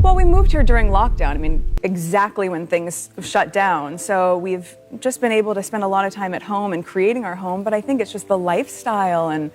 Well, we moved here during lockdown. I mean, exactly when things shut down. So we've just been able to spend a lot of time at home and creating our home. But I think it's just the lifestyle and,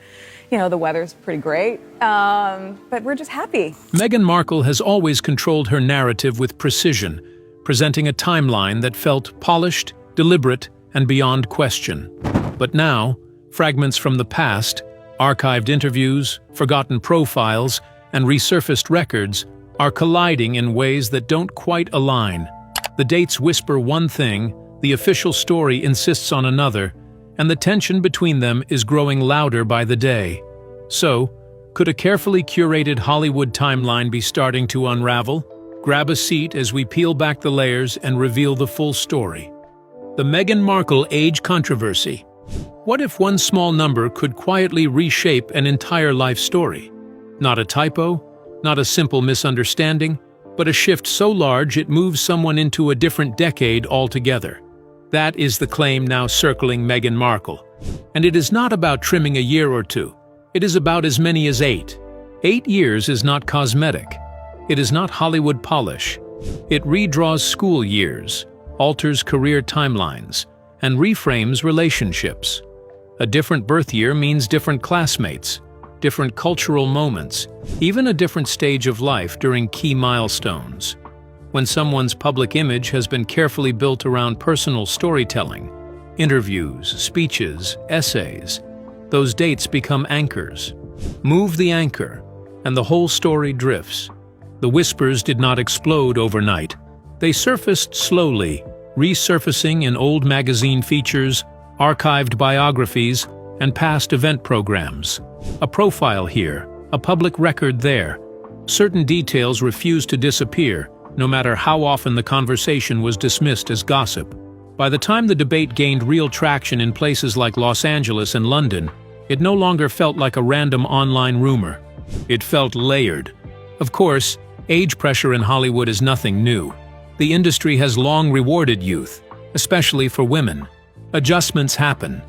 the weather's pretty great. But we're just happy. Meghan Markle has always controlled her narrative with precision, presenting a timeline that felt polished, deliberate, and beyond question. But now, fragments from the past, archived interviews, forgotten profiles, and resurfaced records are colliding in ways that don't quite align. The dates whisper one thing, the official story insists on another, and the tension between them is growing louder by the day. So, could a carefully curated Hollywood timeline be starting to unravel? Grab a seat as we peel back the layers and reveal the full story. The Meghan Markle age controversy. What if one small number could quietly reshape an entire life story? Not a typo, not a simple misunderstanding, but a shift so large it moves someone into a different decade altogether. That is the claim now circling Meghan Markle. And it is not about trimming a year or two. It is about as many as 8. 8 years is not cosmetic. It is not Hollywood polish. It redraws school years, alters career timelines, and reframes relationships. A different birth year means different classmates, different cultural moments, even a different stage of life during key milestones. When someone's public image has been carefully built around personal storytelling, interviews, speeches, essays, those dates become anchors. Move the anchor, and the whole story drifts. The whispers did not explode overnight. They surfaced slowly, resurfacing in old magazine features, archived biographies, and past event programs. A profile here, a public record there. Certain details refused to disappear, no matter how often the conversation was dismissed as gossip. By the time the debate gained real traction in places like Los Angeles and London, it no longer felt like a random online rumor. It felt layered. Of course, age pressure in Hollywood is nothing new. The industry has long rewarded youth, especially for women. Adjustments happen.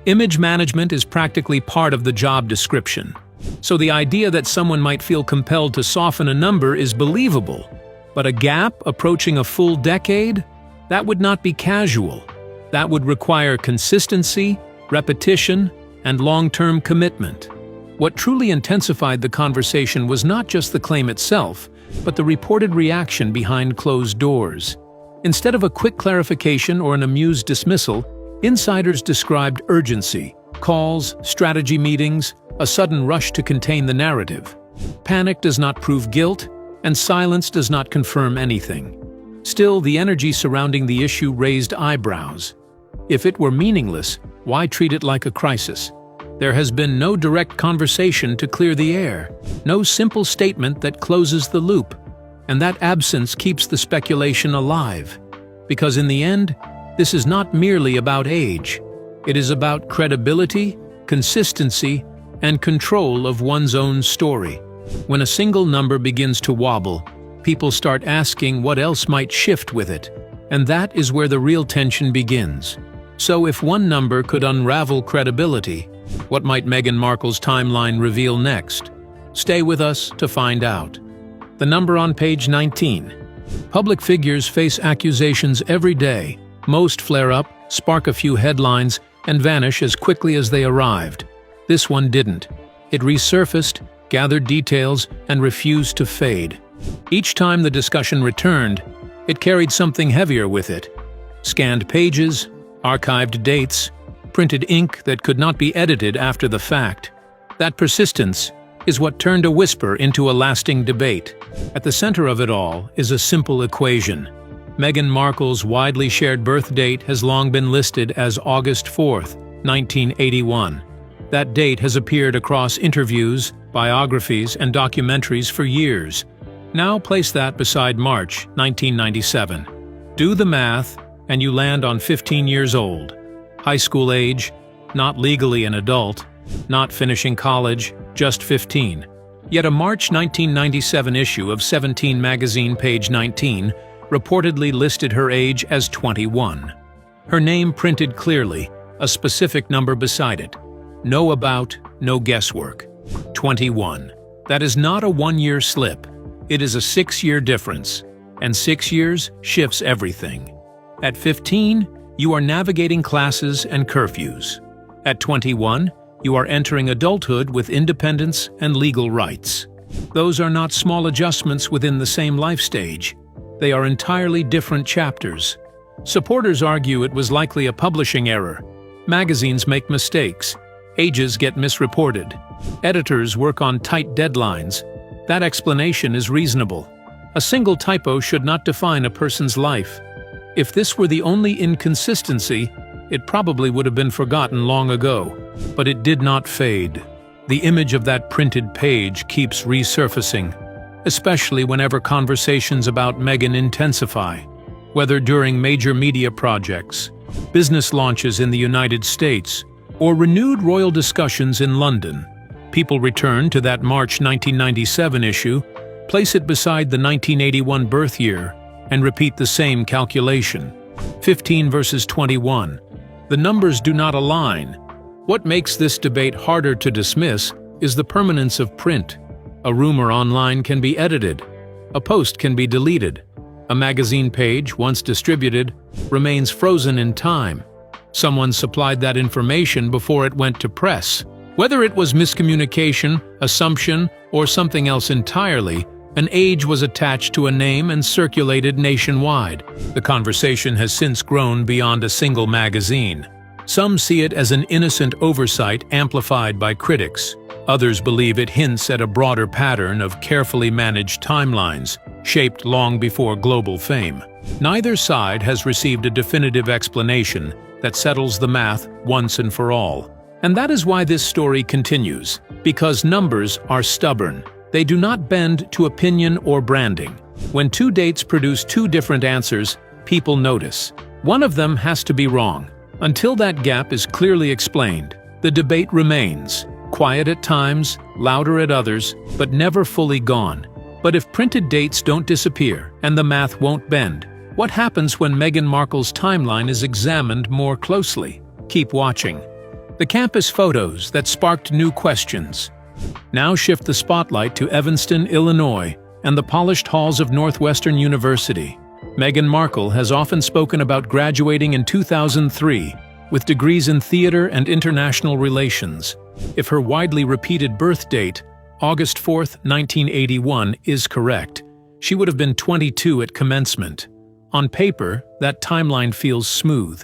Image management is practically part of the job description. So the idea that someone might feel compelled to soften a number is believable. But a gap approaching a full decade? That would not be casual. That would require consistency, repetition, and long-term commitment. What truly intensified the conversation was not just the claim itself, but the reported reaction behind closed doors. Instead of a quick clarification or an amused dismissal, insiders described urgency, calls, strategy meetings, a sudden rush to contain the narrative. Panic does not prove guilt, and silence does not confirm anything. Still, the energy surrounding the issue raised eyebrows. If it were meaningless, why treat it like a crisis? There has been no direct conversation to clear the air, no simple statement that closes the loop, and that absence keeps the speculation alive. Because in the end, this is not merely about age. It is about credibility, consistency, and control of one's own story. When a single number begins to wobble, people start asking what else might shift with it, and that is where the real tension begins. So if one number could unravel credibility, what might Meghan Markle's timeline reveal next? Stay with us to find out. The number on page 19. Public figures face accusations every day. Most flare up, spark a few headlines, and vanish as quickly as they arrived. This one didn't. It resurfaced, gathered details, and refused to fade. Each time the discussion returned, it carried something heavier with it. Scanned pages, archived dates, printed ink that could not be edited after the fact. That persistence is what turned a whisper into a lasting debate. At the center of it all is a simple equation. Meghan Markle's widely shared birth date has long been listed as August 4, 1981. That date has appeared across interviews, biographies, and documentaries for years. Now place that beside March 1997. Do the math, and you land on 15 years old. High school age, not legally an adult, not finishing college, just 15. Yet a March 1997 issue of 17 magazine, page 19, reportedly listed her age as 21. Her name printed clearly, a specific number beside it. No about, no guesswork. 21. That is not a one-year slip. It is a 6-year difference, and 6 years shifts everything. At 15, you are navigating classes and curfews. At 21, you are entering adulthood with independence and legal rights. Those are not small adjustments within the same life stage. They are entirely different chapters. Supporters argue it was likely a publishing error. Magazines make mistakes. Ages get misreported. Editors work on tight deadlines. That explanation is reasonable. A single typo should not define a person's life. If this were the only inconsistency, it probably would have been forgotten long ago. But it did not fade. The image of that printed page keeps resurfacing, especially whenever conversations about Meghan intensify. Whether during major media projects, business launches in the United States, or renewed royal discussions in London, people return to that March 1997 issue, place it beside the 1981 birth year, and repeat the same calculation. 15 versus 21. The numbers do not align. What makes this debate harder to dismiss is the permanence of print. A rumor online can be edited. A post can be deleted. A magazine page, once distributed, remains frozen in time. Someone supplied that information before it went to press. Whether it was miscommunication, assumption, or something else entirely, an age was attached to a name and circulated nationwide. The conversation has since grown beyond a single magazine. Some see it as an innocent oversight amplified by critics. Others believe it hints at a broader pattern of carefully managed timelines, shaped long before global fame. Neither side has received a definitive explanation that settles the math once and for all. And that is why this story continues, because numbers are stubborn. They do not bend to opinion or branding. When two dates produce two different answers, people notice. One of them has to be wrong. Until that gap is clearly explained, the debate remains. Quiet at times, louder at others, but never fully gone. But if printed dates don't disappear and the math won't bend, what happens when Meghan Markle's timeline is examined more closely? Keep watching. The campus photos that sparked new questions. Now shift the spotlight to Evanston, Illinois, and the polished halls of Northwestern University. Meghan Markle has often spoken about graduating in 2003 with degrees in theater and international relations. If her widely repeated birth date, August 4, 1981, is correct, she would have been 22 at commencement. On paper, that timeline feels smooth.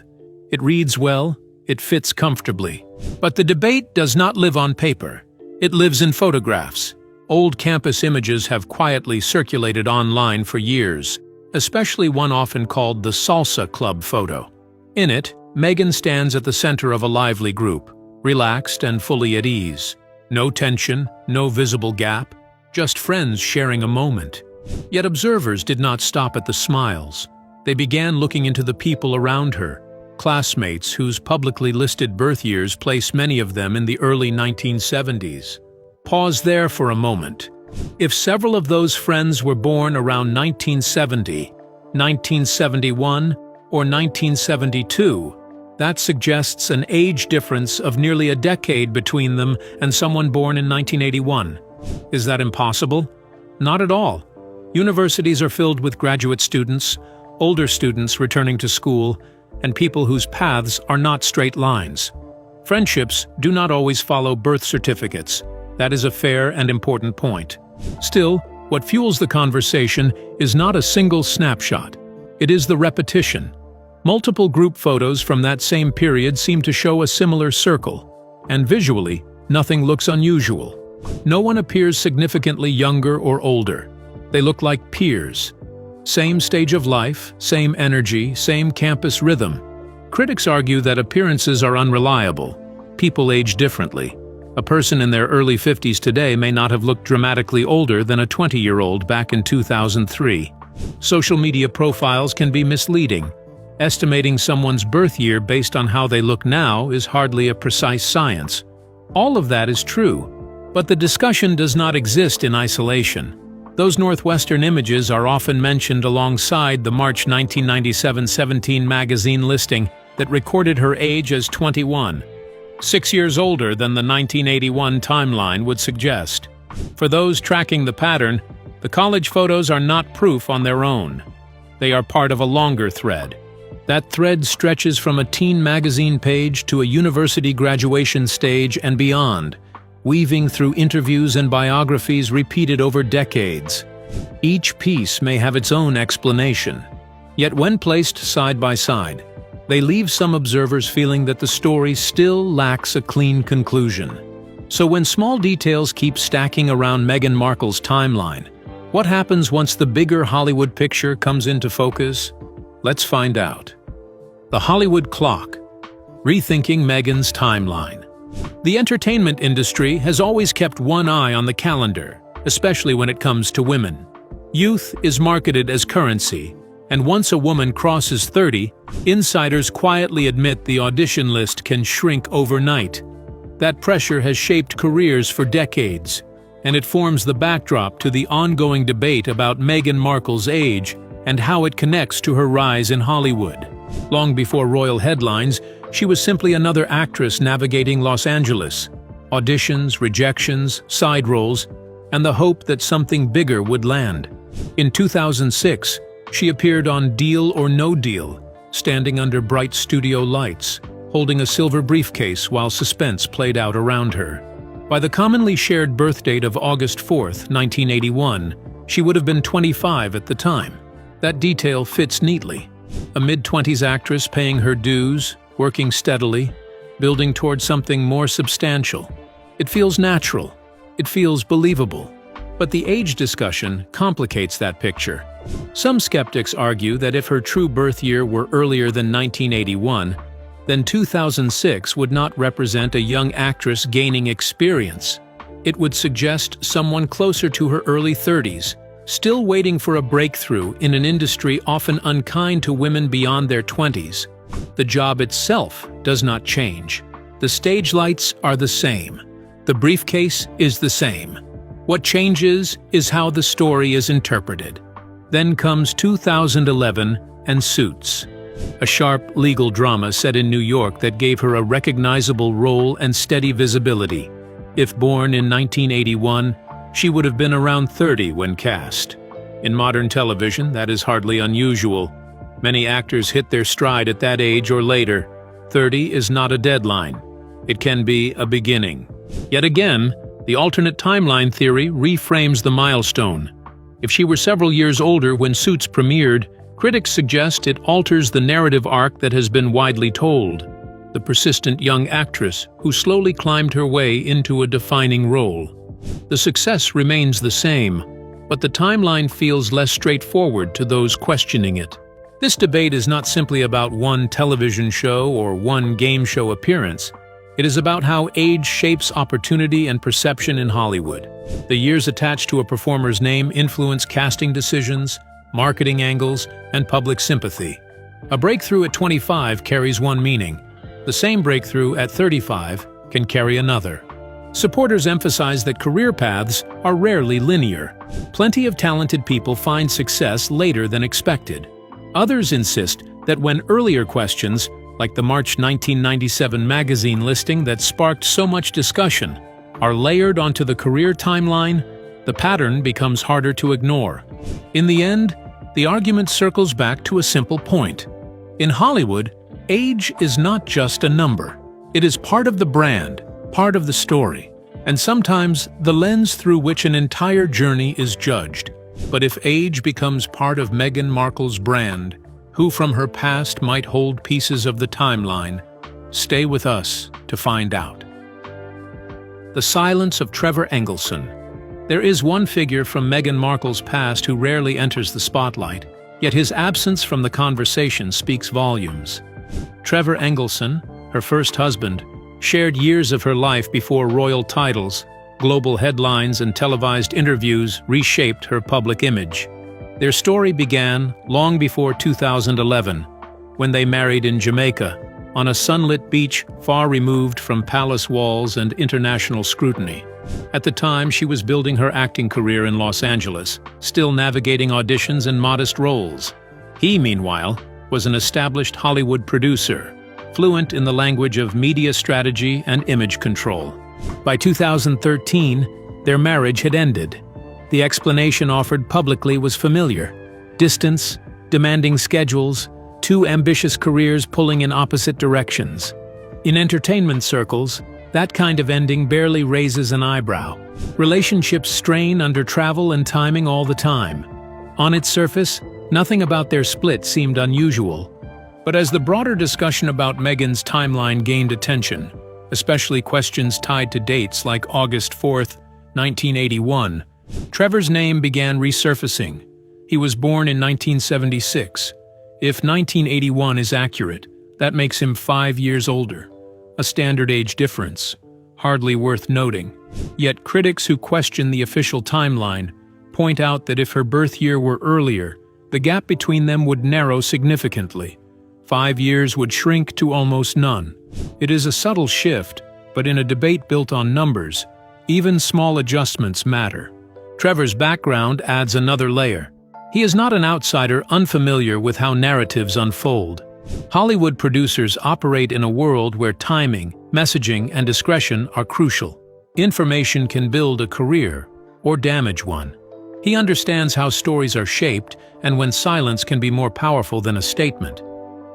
It reads well, it fits comfortably. But the debate does not live on paper. It lives in photographs. Old campus images have quietly circulated online for years, especially one often called the Salsa Club photo. In it, Meghan stands at the center of a lively group, relaxed and fully at ease. No tension, no visible gap, just friends sharing a moment. Yet observers did not stop at the smiles. They began looking into the people around her, classmates whose publicly listed birth years place many of them in the early 1970s. Pause there for a moment. If several of those friends were born around 1970, 1971, or 1972, that suggests an age difference of nearly a decade between them and someone born in 1981. Is that impossible? Not at all. Universities are filled with graduate students, older students returning to school, and people whose paths are not straight lines. Friendships do not always follow birth certificates. That is a fair and important point. Still, what fuels the conversation is not a single snapshot. It is the repetition. Multiple group photos from that same period seem to show a similar circle, and visually, nothing looks unusual. No one appears significantly younger or older. They look like peers. Same stage of life, same energy, same campus rhythm. Critics argue that appearances are unreliable. People age differently. A person in their early 50s today may not have looked dramatically older than a 20-year-old back in 2003. Social media profiles can be misleading. Estimating someone's birth year based on how they look now is hardly a precise science. All of that is true, but the discussion does not exist in isolation. Those Northwestern images are often mentioned alongside the March 1997 17 magazine listing that recorded her age as 21, 6 years older than the 1981 timeline would suggest. For those tracking the pattern, The college photos are not proof on their own. They are part of a longer thread. That thread stretches from a teen magazine page to a university graduation stage and beyond, weaving through interviews and biographies repeated over decades. Each piece may have its own explanation, yet when placed side by side, they leave some observers feeling that the story still lacks a clean conclusion. So when small details keep stacking around Meghan Markle's timeline, what happens once the bigger Hollywood picture comes into focus? Let's find out. The Hollywood Clock. Rethinking Meghan's timeline. The entertainment industry has always kept one eye on the calendar, especially when it comes to women. Youth is marketed as currency, and once a woman crosses 30, insiders quietly admit the audition list can shrink overnight. That pressure has shaped careers for decades, and it forms the backdrop to the ongoing debate about Meghan Markle's age and how it connects to her rise in Hollywood. Long before royal headlines, she was simply another actress navigating Los Angeles. Auditions, rejections, side roles, and the hope that something bigger would land. In 2006, she appeared on Deal or No Deal, standing under bright studio lights, holding a silver briefcase while suspense played out around her. By the commonly shared birth date of August 4, 1981, she would have been 25 at the time. That detail fits neatly. A mid-20s actress paying her dues, working steadily, building towards something more substantial. It feels natural. It feels believable. But the age discussion complicates that picture. Some skeptics argue that if her true birth year were earlier than 1981, then 2006 would not represent a young actress gaining experience. It would suggest someone closer to her early 30s, still waiting for a breakthrough in an industry often unkind to women beyond their 20s. The job itself does not change. The stage lights are the same. The briefcase is the same. What changes is how the story is interpreted. Then comes 2011 and Suits, a sharp legal drama set in New York that gave her a recognizable role and steady visibility. If born in 1981, she would have been around 30 when cast. In modern television, that is hardly unusual. Many actors hit their stride at that age or later. 30 is not a deadline. It can be a beginning. Yet again, the alternate timeline theory reframes the milestone. If she were several years older when Suits premiered, critics suggest it alters the narrative arc that has been widely told. The persistent young actress who slowly climbed her way into a defining role. The success remains the same, but the timeline feels less straightforward to those questioning it. This debate is not simply about one television show or one game show appearance. It is about how age shapes opportunity and perception in Hollywood. The years attached to a performer's name influence casting decisions, marketing angles, and public sympathy. A breakthrough at 25 carries one meaning. The same breakthrough at 35 can carry another. Supporters emphasize that career paths are rarely linear. Plenty of talented people find success later than expected. Others insist that when earlier questions, like the March 1997 magazine listing that sparked so much discussion, are layered onto the career timeline, the pattern becomes harder to ignore. In the end, the argument circles back to a simple point. In Hollywood, age is not just a number. It is part of the brand, part of the story, and sometimes the lens through which an entire journey is judged. But if age becomes part of Meghan Markle's brand, who from her past might hold pieces of the timeline? Stay with us to find out. The silence of Trevor Engelson. There is one figure from Meghan Markle's past who rarely enters the spotlight, yet his absence from the conversation speaks volumes. Trevor Engelson, her first husband, shared years of her life before royal titles, global headlines, and televised interviews reshaped her public image. Their story began long before 2011, when they married in Jamaica, on a sunlit beach far removed from palace walls and international scrutiny. At the time, she was building her acting career in Los Angeles, still navigating auditions and modest roles. He, meanwhile, was an established Hollywood producer, fluent in the language of media strategy and image control. By 2013, their marriage had ended. The explanation offered publicly was familiar: distance, demanding schedules, two ambitious careers pulling in opposite directions. In entertainment circles, that kind of ending barely raises an eyebrow. Relationships strain under travel and timing all the time. On its surface, nothing about their split seemed unusual. But as the broader discussion about Meghan's timeline gained attention, especially questions tied to dates like August 4th, 1981, Trevor's name began resurfacing. He was born in 1976. If 1981 is accurate, that makes him 5 years older. A standard age difference, hardly worth noting. Yet critics who question the official timeline point out that if her birth year were earlier, the gap between them would narrow significantly. 5 years would shrink to almost none. It is a subtle shift, but in a debate built on numbers, even small adjustments matter. Trevor's background adds another layer. He is not an outsider unfamiliar with how narratives unfold. Hollywood producers operate in a world where timing, messaging, and discretion are crucial. Information can build a career or damage one. He understands how stories are shaped and when silence can be more powerful than a statement.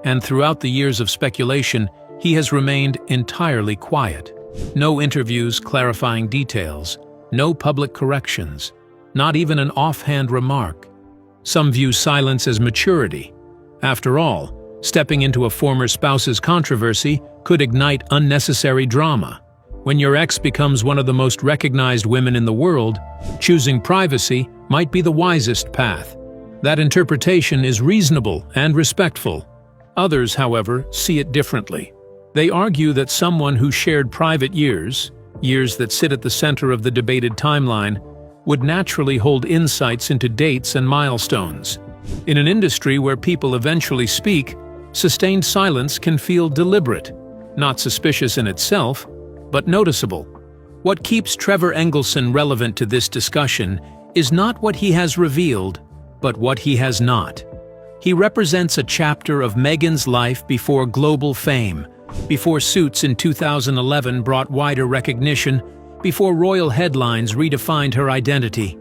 And throughout the years of speculation, he has remained entirely quiet. No interviews clarifying details, no public corrections, not even an offhand remark. Some view silence as maturity. After all, stepping into a former spouse's controversy could ignite unnecessary drama. When your ex becomes one of the most recognized women in the world, choosing privacy might be the wisest path. That interpretation is reasonable and respectful. Others, however, see it differently. They argue that someone who shared private years that sit at the center of the debated timeline, would naturally hold insights into dates and milestones. In an industry where people eventually speak, sustained silence can feel deliberate, not suspicious in itself, but noticeable. What keeps Trevor Engelson relevant to this discussion is not what he has revealed, but what he has not. He represents a chapter of Meghan's life before global fame, before Suits in 2011 brought wider recognition, before royal headlines redefined her identity.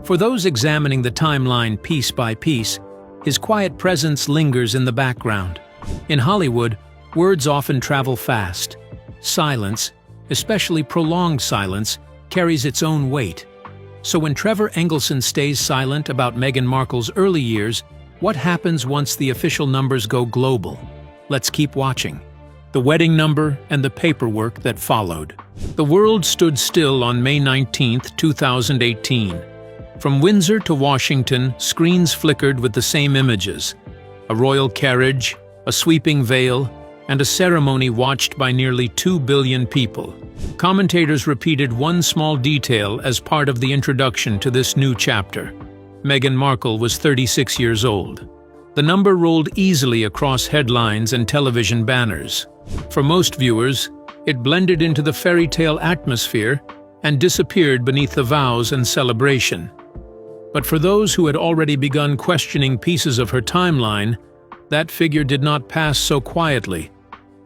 For those examining the timeline piece by piece, his quiet presence lingers in the background. In Hollywood, words often travel fast. Silence, especially prolonged silence, carries its own weight. So when Trevor Engelson stays silent about Meghan Markle's early years, what happens once the official numbers go global? Let's keep watching. The wedding number and the paperwork that followed. The world stood still on May 19, 2018. From Windsor to Washington, screens flickered with the same images. A royal carriage, a sweeping veil, and a ceremony watched by nearly 2 billion people. Commentators repeated one small detail as part of the introduction to this new chapter. Meghan Markle was 36 years old. The number rolled easily across headlines and television banners. For most viewers, it blended into the fairy tale atmosphere and disappeared beneath the vows and celebration. But for those who had already begun questioning pieces of her timeline, that figure did not pass so quietly.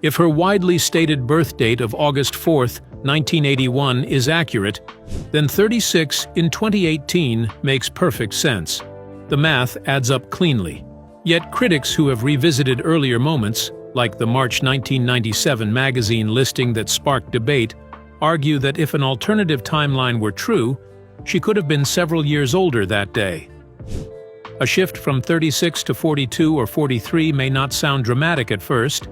If her widely stated birth date of August 4th, 1981 is accurate, then 36 in 2018 makes perfect sense. The math adds up cleanly. Yet critics who have revisited earlier moments, like the March 1997 magazine listing that sparked debate, argue that if an alternative timeline were true, she could have been several years older that day. A shift from 36 to 42 or 43 may not sound dramatic at first,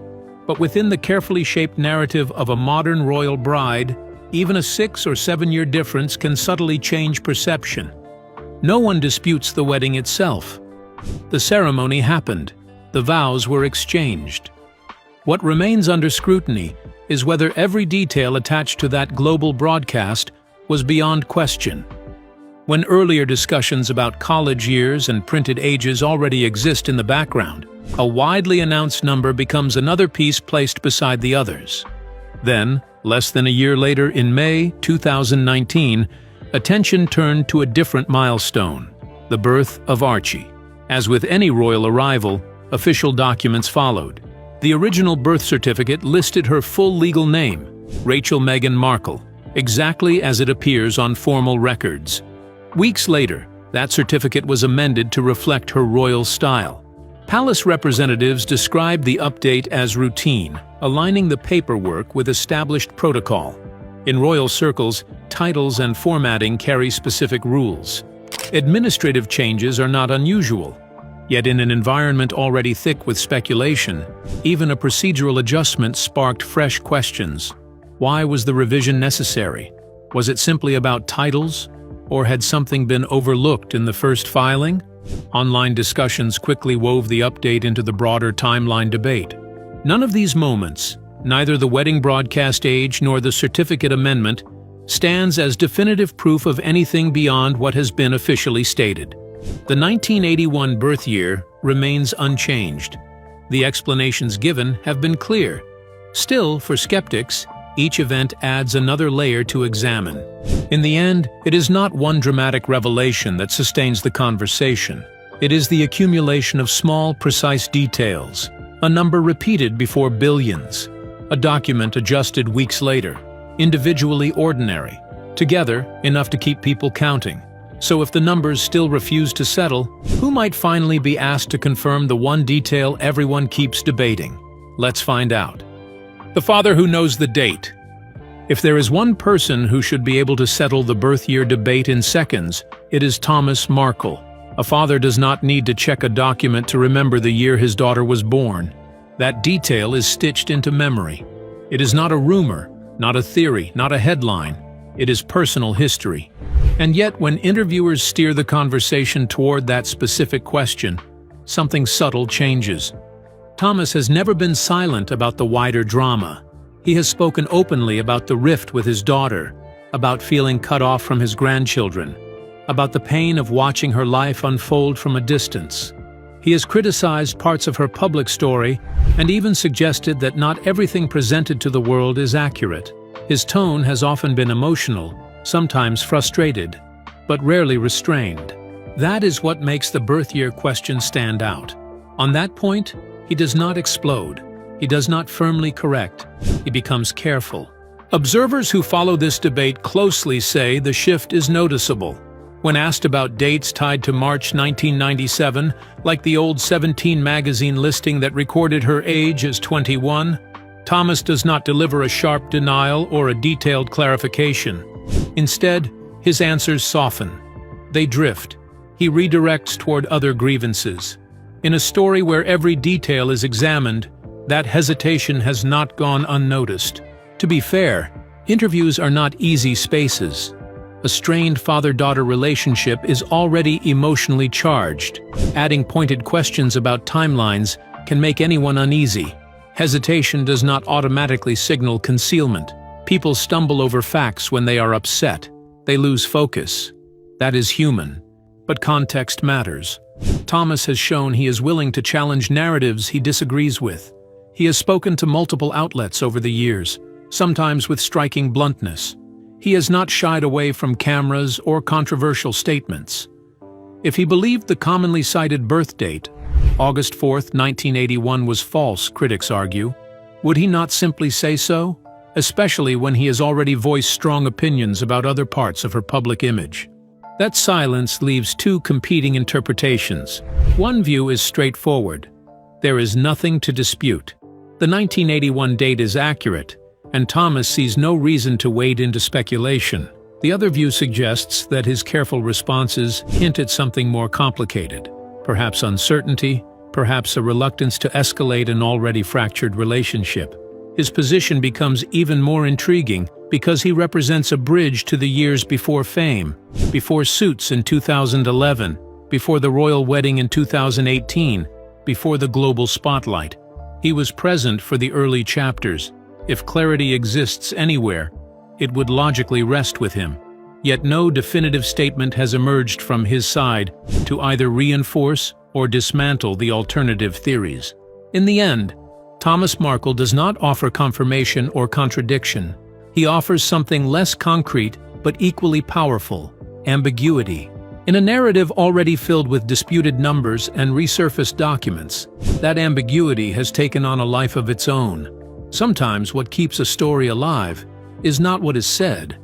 but within the carefully shaped narrative of a modern royal bride, even a 6 or 7 year difference can subtly change perception. No one disputes the wedding itself. The ceremony happened. The vows were exchanged. What remains under scrutiny is whether every detail attached to that global broadcast was beyond question. When earlier discussions about college years and printed ages already exist in the background, a widely announced number becomes another piece placed beside the others. Then, less than a year later in May 2019, attention turned to a different milestone, the birth of Archie. As with any royal arrival, official documents followed. The original birth certificate listed her full legal name, Rachel Meghan Markle, exactly as it appears on formal records. Weeks later, that certificate was amended to reflect her royal style. Palace representatives described the update as routine, aligning the paperwork with established protocol. In royal circles, titles and formatting carry specific rules. Administrative changes are not unusual. Yet in an environment already thick with speculation, even a procedural adjustment sparked fresh questions. Why was the revision necessary? Was it simply about titles? Or had something been overlooked in the first filing? Online discussions quickly wove the update into the broader timeline debate. None of these moments, neither the wedding broadcast age nor the certificate amendment, stands as definitive proof of anything beyond what has been officially stated. The 1981 birth year remains unchanged. The explanations given have been clear. Still, for skeptics, each event adds another layer to examine. In the end, it is not one dramatic revelation that sustains the conversation. It is the accumulation of small, precise details, a number repeated before billions, a document adjusted weeks later, individually ordinary, together enough to keep people counting. So if the numbers still refuse to settle, who might finally be asked to confirm the one detail everyone keeps debating? Let's find out. The father who knows the date. If there is one person who should be able to settle the birth year debate in seconds, it is Thomas Markle. A father does not need to check a document to remember the year his daughter was born. That detail is stitched into memory. It is not a rumor, not a theory, not a headline. It is personal history. And yet, when interviewers steer the conversation toward that specific question, something subtle changes. Thomas has never been silent about the wider drama. He has spoken openly about the rift with his daughter, about feeling cut off from his grandchildren, about the pain of watching her life unfold from a distance. He has criticized parts of her public story and even suggested that not everything presented to the world is accurate. His tone has often been emotional, sometimes frustrated, but rarely restrained. That is what makes the birth year question stand out. On that point, he does not explode. He does not firmly correct. He becomes careful. Observers who follow this debate closely say the shift is noticeable. When asked about dates tied to March 1997, like the old 17 magazine listing that recorded her age as 21, Thomas does not deliver a sharp denial or a detailed clarification. Instead, his answers soften. They drift. He redirects toward other grievances. In a story where every detail is examined, that hesitation has not gone unnoticed. To be fair, interviews are not easy spaces. A strained father-daughter relationship is already emotionally charged. Adding pointed questions about timelines can make anyone uneasy. Hesitation does not automatically signal concealment. People stumble over facts when they are upset. They lose focus. That is human. But context matters. Thomas has shown he is willing to challenge narratives he disagrees with. He has spoken to multiple outlets over the years, sometimes with striking bluntness. He has not shied away from cameras or controversial statements. If he believed the commonly cited birth date, August 4, 1981, was false, critics argue, would he not simply say so? Especially when he has already voiced strong opinions about other parts of her public image. That silence leaves two competing interpretations. One view is straightforward. There is nothing to dispute. The 1981 date is accurate, and Thomas sees no reason to wade into speculation. The other view suggests that his careful responses hint at something more complicated. Perhaps uncertainty, perhaps a reluctance to escalate an already fractured relationship. His position becomes even more intriguing because he represents a bridge to the years before fame, before Suits in 2011, before the royal wedding in 2018, before the global spotlight. He was present for the early chapters. If clarity exists anywhere, it would logically rest with him. Yet no definitive statement has emerged from his side to either reinforce or dismantle the alternative theories. In the end, Thomas Markle does not offer confirmation or contradiction. He offers something less concrete but equally powerful: ambiguity. In a narrative already filled with disputed numbers and resurfaced documents, that ambiguity has taken on a life of its own. Sometimes what keeps a story alive is not what is said,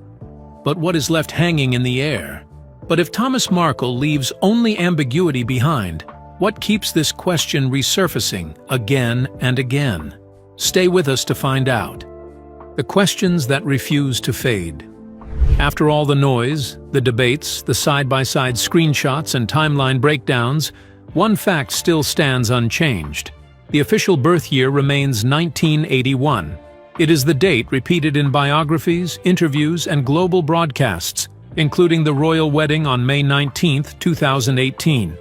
but what is left hanging in the air. But if Thomas Markle leaves only ambiguity behind, what keeps this question resurfacing again and again? Stay with us to find out. The questions that refuse to fade. After all the noise, the debates, the side-by-side screenshots and timeline breakdowns, one fact still stands unchanged. The official birth year remains 1981. It is the date repeated in biographies, interviews, and global broadcasts, including the royal wedding on May 19, 2018.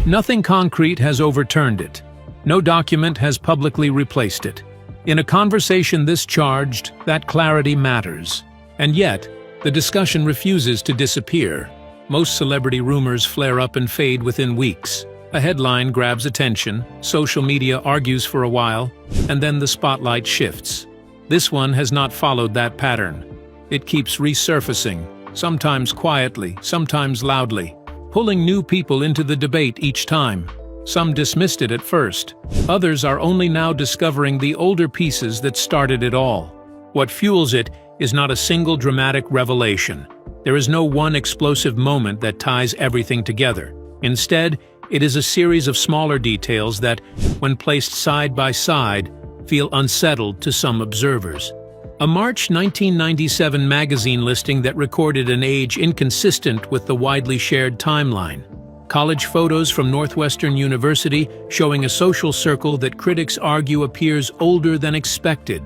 Nothing concrete has overturned it. No document has publicly replaced it. In a conversation this charged, that clarity matters. And yet, the discussion refuses to disappear. Most celebrity rumors flare up and fade within weeks. A headline grabs attention, social media argues for a while, and then the spotlight shifts. This one has not followed that pattern. It keeps resurfacing, sometimes quietly, sometimes loudly, pulling new people into the debate each time. Some dismissed it at first. Others are only now discovering the older pieces that started it all. What fuels it is not a single dramatic revelation. There is no one explosive moment that ties everything together. Instead, it is a series of smaller details that, when placed side by side, feel unsettled to some observers. A March 1997 magazine listing that recorded an age inconsistent with the widely shared timeline. College photos from Northwestern University showing a social circle that critics argue appears older than expected.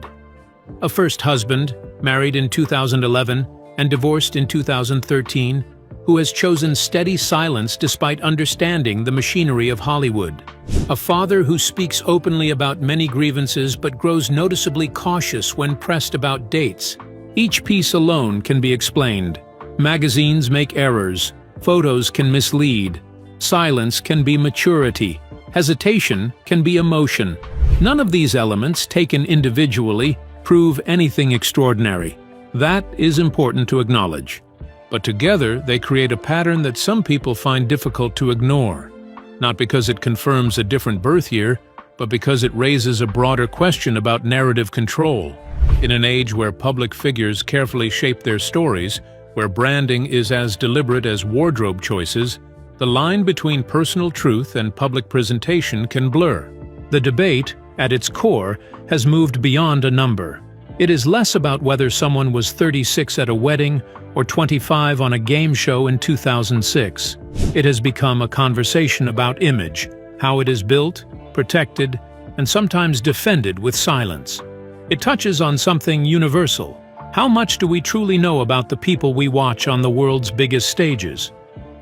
A first husband, married in 2011 and divorced in 2013, who has chosen steady silence despite understanding the machinery of Hollywood. A father who speaks openly about many grievances but grows noticeably cautious when pressed about dates. Each piece alone can be explained. Magazines make errors. Photos can mislead. Silence can be maturity. Hesitation can be emotion. None of these elements, taken individually, prove anything extraordinary. That is important to acknowledge. But together, they create a pattern that some people find difficult to ignore. Not because it confirms a different birth year, but because it raises a broader question about narrative control. In an age where public figures carefully shape their stories, where branding is as deliberate as wardrobe choices, the line between personal truth and public presentation can blur. The debate, at its core, has moved beyond a number. It is less about whether someone was 36 at a wedding or 25 on a game show in 2006. It has become a conversation about image, how it is built, protected, and sometimes defended with silence. It touches on something universal. How much do we truly know about the people we watch on the world's biggest stages?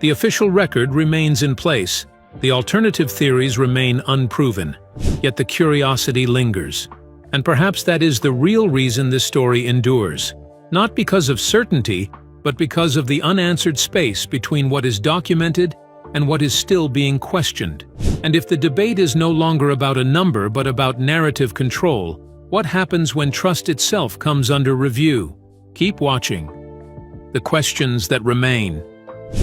The official record remains in place. The alternative theories remain unproven. Yet the curiosity lingers. And perhaps that is the real reason this story endures. Not because of certainty, but because of the unanswered space between what is documented and what is still being questioned. And if the debate is no longer about a number but about narrative control, what happens when trust itself comes under review? Keep watching. The questions that remain.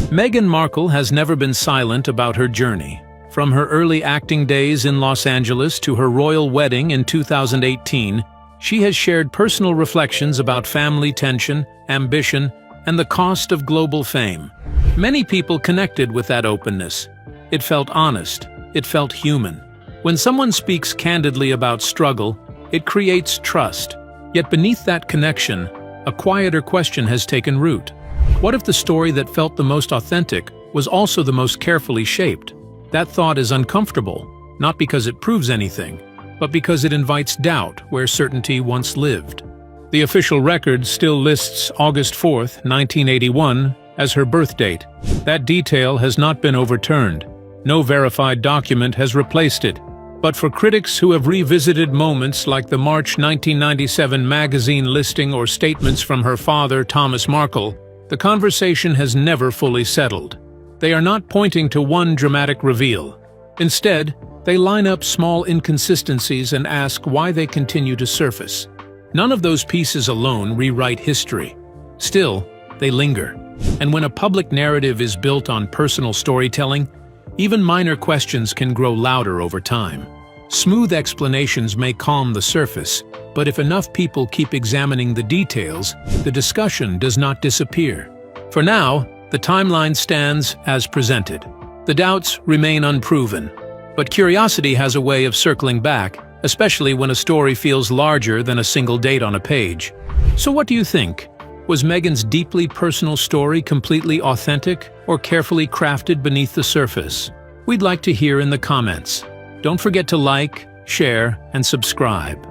Meghan Markle has never been silent about her journey. From her early acting days in Los Angeles to her royal wedding in 2018, she has shared personal reflections about family tension, ambition, and the cost of global fame. Many people connected with that openness. It felt honest. It felt human. When someone speaks candidly about struggle, it creates trust. Yet beneath that connection, a quieter question has taken root. What if the story that felt the most authentic was also the most carefully shaped? That thought is uncomfortable, not because it proves anything, but because it invites doubt where certainty once lived. The official record still lists August 4, 1981, as her birth date. That detail has not been overturned. No verified document has replaced it. But for critics who have revisited moments like the March 1997 magazine listing or statements from her father, Thomas Markle, the conversation has never fully settled. They are not pointing to one dramatic reveal. Instead, they line up small inconsistencies and ask why they continue to surface. None of those pieces alone rewrite history. Still, they linger. And when a public narrative is built on personal storytelling, even minor questions can grow louder over time. Smooth explanations may calm the surface, but if enough people keep examining the details, the discussion does not disappear. For now, The timeline stands as presented. The doubts remain unproven, but curiosity has a way of circling back, especially when a story feels larger than a single date on a page. So what do you think? Was Meghan's deeply personal story completely authentic or carefully crafted beneath the surface? We'd like to hear in the comments. Don't forget to like, share, and subscribe.